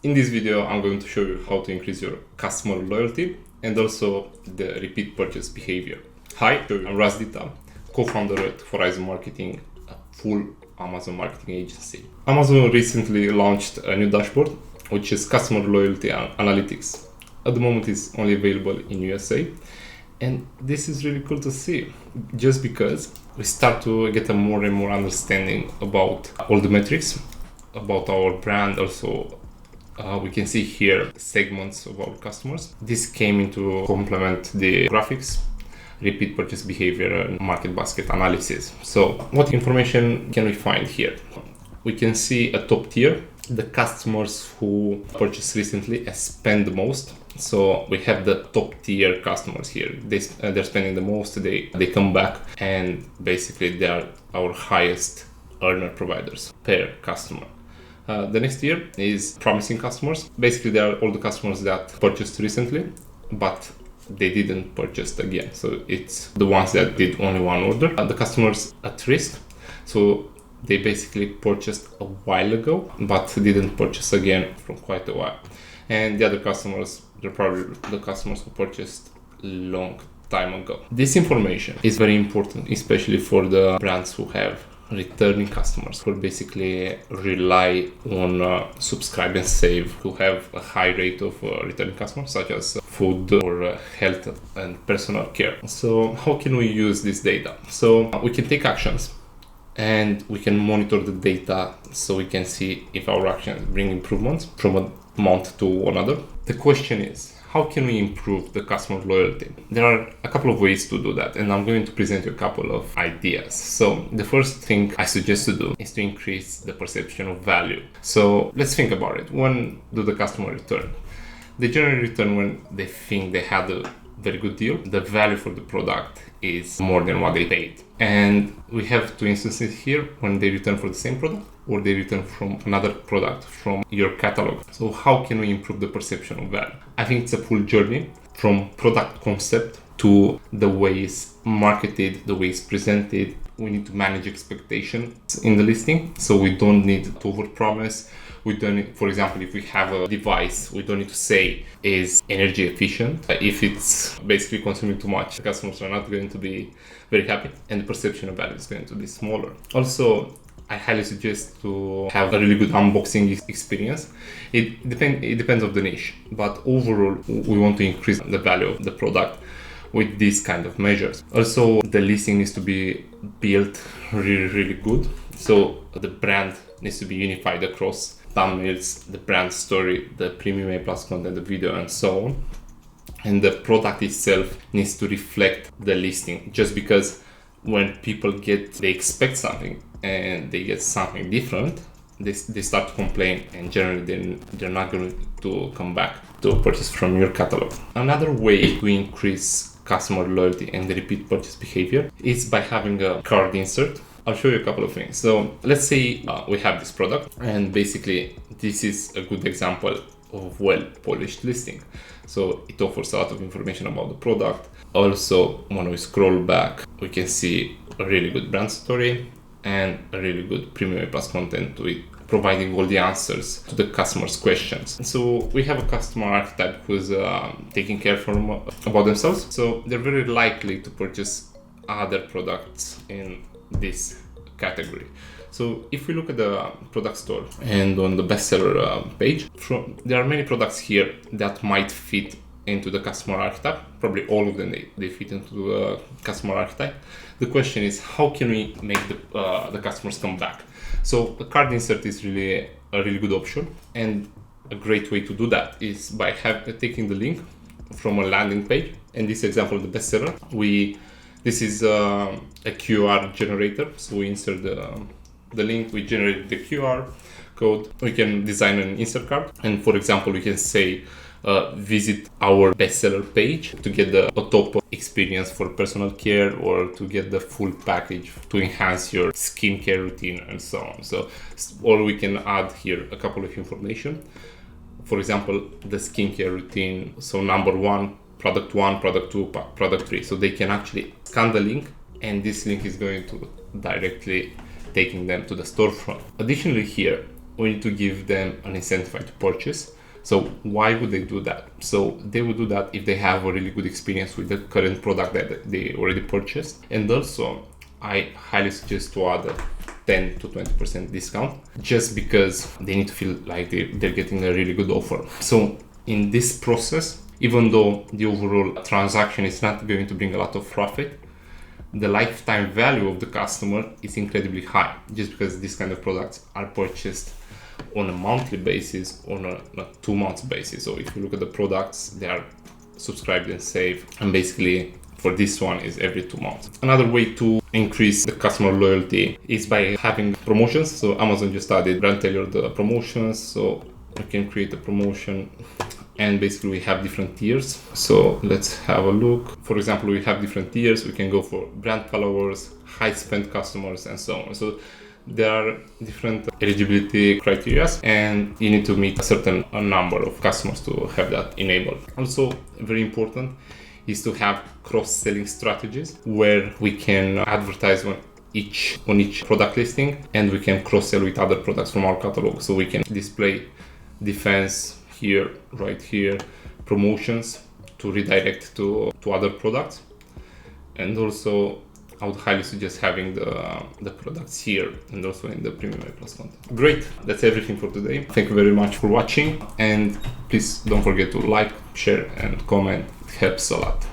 In this video, I'm going to show you how to increase your customer loyalty and also the repeat purchase behavior. Hi, I'm Razdita, co-founder at Horison Marketing, a full Amazon marketing agency. Amazon recently launched a new dashboard, which is customer loyalty analytics. At the moment, it's only available in USA. And this is really cool to see, just because we start to get a more and more understanding about all the metrics, about our brand. Also, we can see here segments of our customers. This came into complement the graphics, repeat purchase behavior, and market basket analysis. So what information can we find here? We can see a top tier, the customers who purchased recently and spend the most. So we have the top tier customers here. They're spending the most, they come back, and basically they are our highest earner providers per customer. The next tier is promising customers. Basically, they are all the customers that purchased recently, but they didn't purchase again. So it's the ones that did only one order. The customers at risk. So they basically purchased a while ago, but didn't purchase again for quite a while. And the other customers, they're probably the customers who purchased long time ago. This information is very important, especially for the brands who have returning customers, who basically rely on subscribe and save, who have a high rate of returning customers, such as food or health and personal care. So how can we use this data? So we can take actions and we can monitor the data so we can see if our actions bring improvements from a month to another. The question is, how can we improve the customer loyalty? There are a couple of ways to do that, and I'm going to present you a couple of ideas. So the first thing I suggest to do is to increase the perception of value. So let's think about it. When do the customer return? They generally return when they think they had a very good deal. The value for the product is more than what they paid. And we have two instances here: when they return for the same product or they return from another product from your catalog. So how can we improve the perception of value? I think it's a full journey from product concept to the way it's marketed, the way it's presented. We need to manage expectations in the listing, so we don't need to overpromise. We don't need, for example, if we have a device, we don't need to say is energy efficient. If it's basically consuming too much, the customers are not going to be very happy, and the perception of value is going to be smaller. Also, I highly suggest to have a really good unboxing experience. It depends on the niche, but overall, we want to increase the value of the product with these kind of measures. Also, the listing needs to be built really good. So the brand needs to be unified across thumbnails, the brand story, the premium A+ content, the video, and so on. And the product itself needs to reflect the listing, just because when people they expect something and they get something different, they start to complain, and generally they're not going to come back to purchase from your catalog. Another way to increase customer loyalty and the repeat purchase behavior is by having a cart insert. I'll show you a couple of things. So let's say we have this product, and basically this is a good example of well-polished listing. So it offers a lot of information about the product. Also, when we scroll back, we can see a really good brand story and a really good premium A+ content with providing all the answers to the customer's questions. So we have a customer archetype who's taking care about themselves. So they're very likely to purchase other products in this category. So if we look at the product store and on the bestseller page, there are many products here that might fit into the customer archetype. Probably all of them, they fit into the customer archetype. The question is, how can we make the customers come back? So the card insert is really a really good option, and a great way to do that is by taking the link from a landing page. In this example, the bestseller, this is a QR generator. So we insert the link, we generate the QR code. We can design an insert card, and for example, we can say visit our bestseller page to get the top experience for personal care, or to get the full package to enhance your skincare routine, and so on. So, or we can add here a couple of information. For example, the skincare routine. So number 1, product 1, product 2, product 3. So they can actually scan the link, and this link is going to directly taking them to the storefront. Additionally, here we need to give them an incentive to purchase. So why would they do that? So they would do that if they have a really good experience with the current product that they already purchased. And also, I highly suggest to add a 10 to 20% discount, just because they need to feel like they're getting a really good offer. So in this process, even though the overall transaction is not going to bring a lot of profit, the lifetime value of the customer is incredibly high, just because these kind of products are purchased on a monthly basis, on a 2 months basis. So if you look at the products, they are subscribed and save, and basically for this one is every 2 months. Another way to increase the customer loyalty is by having promotions. So Amazon just added brand tailored promotions, so we can create a promotion, and basically we have different tiers. So let's have a look. For example, we have different tiers. We can go for brand followers, high spend customers, and so on. So there are different eligibility criteria, and you need to meet a certain number of customers to have that enabled. Also, very important is to have cross-selling strategies where we can advertise on each product listing, and we can cross-sell with other products from our catalog. So we can display defense here, right here, promotions to redirect to other products. And also, I would highly suggest having the products here and also in the Premium A Plus content. Great, that's everything for today. Thank you very much for watching, and please don't forget to like, share, and comment. It helps a lot.